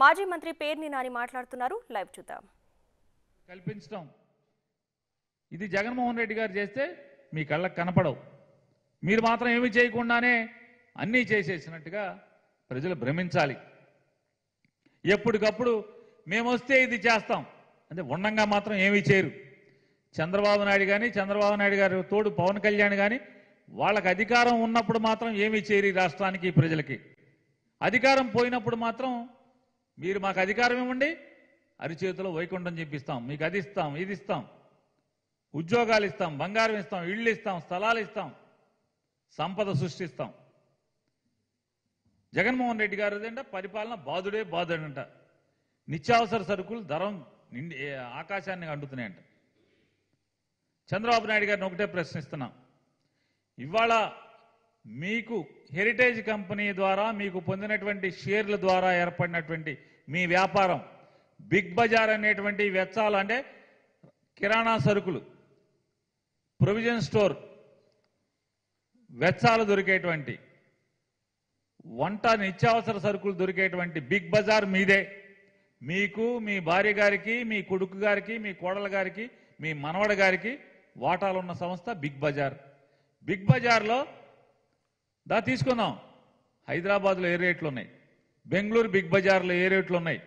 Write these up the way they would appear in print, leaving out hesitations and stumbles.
మాజీ మంత్రి పేర్ని నాని మాట్లాడుతున్నారు. లైవ్ చూద్దాం. కల్పించడం ఇది జగన్మోహన్ రెడ్డి గారు చేస్తే మీ కళ్ళకు కనపడవు. మీరు మాత్రం ఏమీ చేయకుండానే అన్నీ చేసేసినట్టుగా ప్రజలు భ్రమించాలి. ఎప్పటికప్పుడు మేము వస్తే ఇది చేస్తాం అంటే ఉండంగా మాత్రం ఏమీ చేయరు. చంద్రబాబు నాయుడు కానీ చంద్రబాబు నాయుడు గారు తోడు పవన్ కళ్యాణ్ కానీ వాళ్ళకి అధికారం ఉన్నప్పుడు మాత్రం ఏమీ చేయరు. రాష్ట్రానికి ప్రజలకి అధికారం పోయినప్పుడు మాత్రం మీరు మాకు అధికారం ఇవ్వండి, అరిచేతిలో వైకుంఠం చెప్పిస్తాం, మీకు అది ఇస్తాం, ఇది ఇస్తాం, ఉద్యోగాలు ఇస్తాం, బంగారం ఇస్తాం, ఇళ్ళు ఇస్తాం, స్థలాలు ఇస్తాం, సంపద సృష్టిస్తాం. జగన్మోహన్ రెడ్డి గారు అంట పరిపాలన బాధుడే బాధుడంట. నిత్యావసర సరుకులు ధరం నిండి ఆకాశాన్ని అంటుతున్నాయంట. చంద్రబాబు నాయుడు గారిని ఒకటే ప్రశ్నిస్తున్నాం. ఇవాళ మీకు హెరిటేజ్ కంపెనీ ద్వారా మీకు పొందినటువంటి షేర్ల ద్వారా ఏర్పడినటువంటి మీ వ్యాపారం బిగ్ బజార్ అనేటువంటి వెచ్చాలు అంటే కిరాణా సరుకులు, ప్రొవిజన్ స్టోర్ వెచ్చాలు దొరికేటువంటి వంట నిత్యావసర సరుకులు దొరికేటువంటి బిగ్ బజార్ మీదే. మీకు మీ భార్య గారికి మీ కొడుకు గారికి మీ కోడల గారికి మీ మనవడ గారికి వాటాలు ఉన్న సంస్థ బిగ్ బజార్. బిగ్ బజార్లో తీసుకుందాం. హైదరాబాద్లో ఏ రేట్లు ఉన్నాయి, బెంగళూరు బిగ్ బజార్లో ఏ రేట్లు ఉన్నాయి,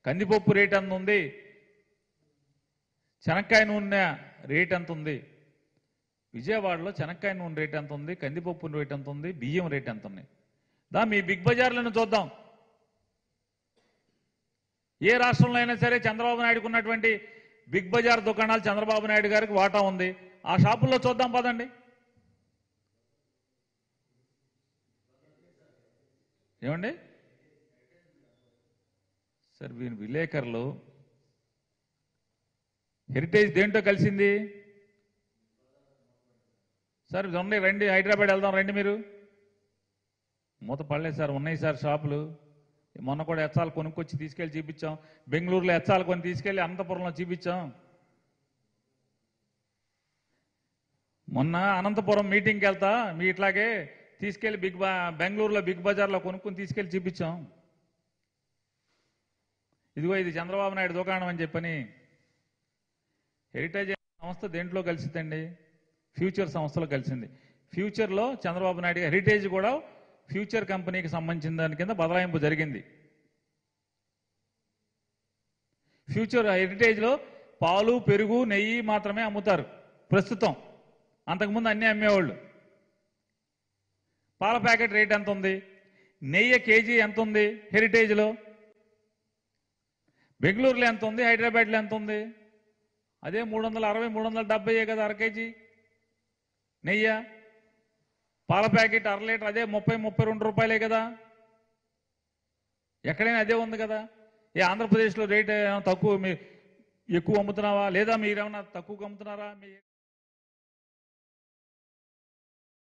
కందిపప్పు రేట్ ఎంత ఉంది, శనక్కాయ నూనె రేట్ ఎంత ఉంది, విజయవాడలో శనక్కాయ నూనె రేట్ ఎంత ఉంది, కందిపప్పు రేట్ ఎంత ఉంది, బియ్యం రేట్ ఎంత ఉన్నాయి. మీ బిగ్ బజార్లను చూద్దాం. ఏ రాష్ట్రంలో అయినా సరే చంద్రబాబు నాయుడుకు ఉన్నటువంటి బిగ్ బజార్ దుకాణాలు చంద్రబాబు నాయుడు గారికి వాటా ఉంది. ఆ షాపుల్లో చూద్దాం పదండి. ఏమండి సార్, వీరి విలేకరులు హెరిటేజ్ దేంట్లో కలిసింది సార్? రండి హైదరాబాద్ వెళ్దాం రండి. మీరు మూత పడలేదు సార్, ఉన్నాయి సార్ షాపులు. మొన్న కూడా ఎచ్చాలు కొనుక్కొచ్చి తీసుకెళ్ళి చూపించాం. బెంగళూరులో ఎచ్చాలు కొని తీసుకెళ్ళి అనంతపురంలో చూపించాం. మొన్న అనంతపురం మీటింగ్కి వెళ్తా మీ ఇట్లాగే తీసుకెళ్లి బెంగళూరులో బిగ్ బజార్లో కొనుక్కొని తీసుకెళ్లి చూపించాం. ఇదిగో ఇది చంద్రబాబు నాయుడు దుకాణం అని చెప్పని. హెరిటేజ్ సంస్థ దేంట్లో కలిసిందండి? ఫ్యూచర్ సంస్థలో కలిసింది. ఫ్యూచర్లో చంద్రబాబు నాయుడు హెరిటేజ్ కూడా ఫ్యూచర్ కంపెనీకి సంబంధించిన దాని కింద బదలాయింపు జరిగింది. ఫ్యూచర్ హెరిటేజ్లో పాలు, పెరుగు, నెయ్యి మాత్రమే అమ్ముతారు ప్రస్తుతం. అంతకుముందు అన్నీ అమ్మేవాళ్ళు. పాల ప్యాకెట్ రేట్ ఎంత ఉంది, నెయ్యి కేజీ ఎంత ఉంది హెరిటేజ్లో, బెంగళూరులో ఎంత ఉంది, హైదరాబాద్లో ఎంత ఉంది? అదే 360, 370 కదా అర కేజీ నెయ్యి. పాల ప్యాకెట్ అర లీటర్ అదే 30-32 రూపాయలే కదా. ఎక్కడైనా అదే ఉంది కదా. ఏ ఆంధ్రప్రదేశ్లో రేట్ తక్కువ, ఎక్కువ అమ్ముతున్నావా లేదా మీరేమన్నా తక్కువగా అమ్ముతున్నారా?